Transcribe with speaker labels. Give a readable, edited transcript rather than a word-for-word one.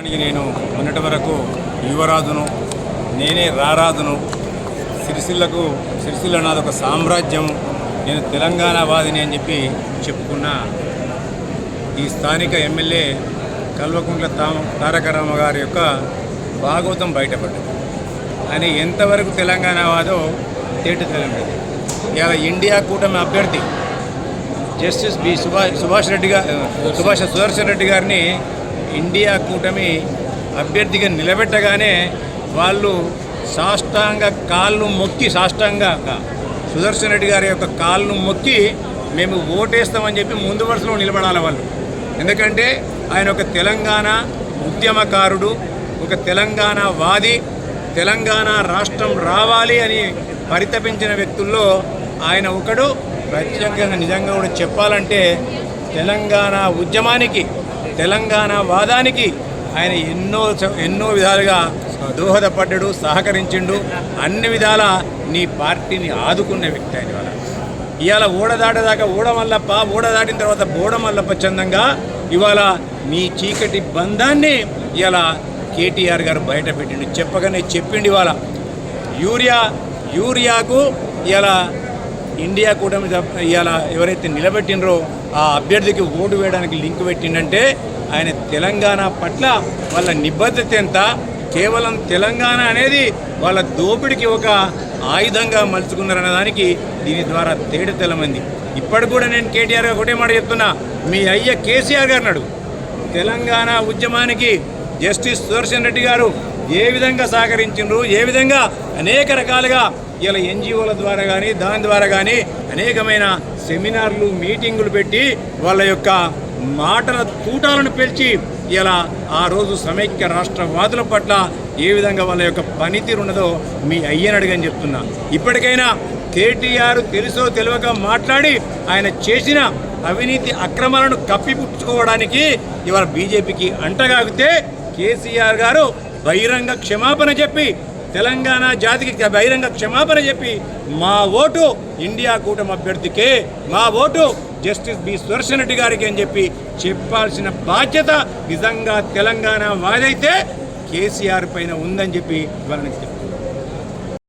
Speaker 1: నేను మొన్నటి వరకు యువరాజును, నేనే రారాజును, సిరిసిల్ల నాదొక సామ్రాజ్యం, నేను తెలంగాణ వాదిని అని చెప్పి చెప్పుకున్న ఈ స్థానిక ఎమ్మెల్యే కల్వకుంట్ల తారక రామ గారి యొక్క భాగవతం బయటపడ్డది. ఆయన ఎంతవరకు తెలంగాణ వాదో తేటతెల్లం. ఇవాళ ఇండియా కూటమి అభ్యర్థి జస్టిస్ బి సుదర్శన్ రెడ్డి గారిని ఇండియా కూటమి అభ్యర్థిగా నిలబెట్టగానే వాళ్ళు సాష్టాంగ సుదర్శన్ రెడ్డి గారి యొక్క కాళ్ళు మొక్కి మేము ఓటేస్తామని చెప్పి ముందు వరుసలో నిలబడాలి వాళ్ళు. ఎందుకంటే ఆయన ఒక తెలంగాణ ఉద్యమకారుడు, ఒక తెలంగాణ వాది, తెలంగాణ రాష్ట్రం రావాలి అని పరితపించిన వ్యక్తుల్లో ఆయన ఒకడు. ప్రత్యేకంగా నిజంగా కూడా చెప్పాలంటే తెలంగాణ ఉద్యమానికి, తెలంగాణ వాదానికి ఆయన ఎన్నో విధాలుగా దోహదపడ్డాడు, సహకరించిండు. అన్ని విధాల నీ పార్టీని ఆదుకున్న వ్యక్తి ఆయన. ఇవాళ ఓడదాటదాకా ఓడ దాటిన తర్వాత బోడమల్లప్ప చందంగా ఇవాళ మీ చీకటి బంధాన్ని ఇవాళ కేటీఆర్ గారు బయట పెట్టిండు. చెప్పగానే చెప్పిండు. ఇవాళ యూరియాకు ఇలా ఇండియా కూటమి ఇవాళ ఎవరైతే నిలబెట్టినరో ఆ అభ్యర్థికి ఓటు వేయడానికి లింక్ పెట్టిండంటే ఆయన తెలంగాణ పట్ల వాళ్ళ నిబద్ధత ఎంత, కేవలం తెలంగాణ అనేది వాళ్ళ దోపిడికి ఒక ఆయుధంగా మలుచుకున్నారనే దానికి దీని ద్వారా తేటతెల్లమైంది. ఇప్పటికి కూడా నేను కేటీఆర్ గారు ఒకటే మాట చెప్తున్నా, మీ అయ్య కేసీఆర్ గారు నాడు తెలంగాణ ఉద్యమానికి జస్టిస్ సుదర్శన్ రెడ్డి గారు ఏ విధంగా సహకరించిండ్రు, ఏ విధంగా అనేక రకాలుగా ఇలా ఎన్జిఓల ద్వారా కానీ దాని ద్వారా కానీ అనేకమైన సెమినార్లు, మీటింగులు పెట్టి వాళ్ళ యొక్క మాటల తూటాలను పెంచి ఇలా ఆ రోజు సమైక్య రాష్ట్రవాదుల పట్ల ఏ విధంగా వాళ్ళ యొక్క పనితీరు ఉన్నదో మీ అయ్యని అడిగని చెప్తున్నా. ఇప్పటికైనా కేటీఆర్ తెలుసో తెలియక మాట్లాడి ఆయన చేసిన అవినీతి అక్రమాలను కప్పిపుచ్చుకోవడానికి ఇవాళ బీజేపీకి అంటగాగితే కేసీఆర్ గారు బహిరంగ క్షమాపణ చెప్పి, తెలంగాణ జాతికి బహిరంగ క్షమాపణ చెప్పి మా ఓటు ఇండియా కూటమి అభ్యర్థికే, మా ఓటు జస్టిస్ బి సుదర్శన్ రెడ్డి గారికి అని చెప్పి చెప్పాల్సిన బాధ్యత నిజంగా తెలంగాణ వాదైతే కేసీఆర్ పైన ఉందని చెప్పి ఇవాళ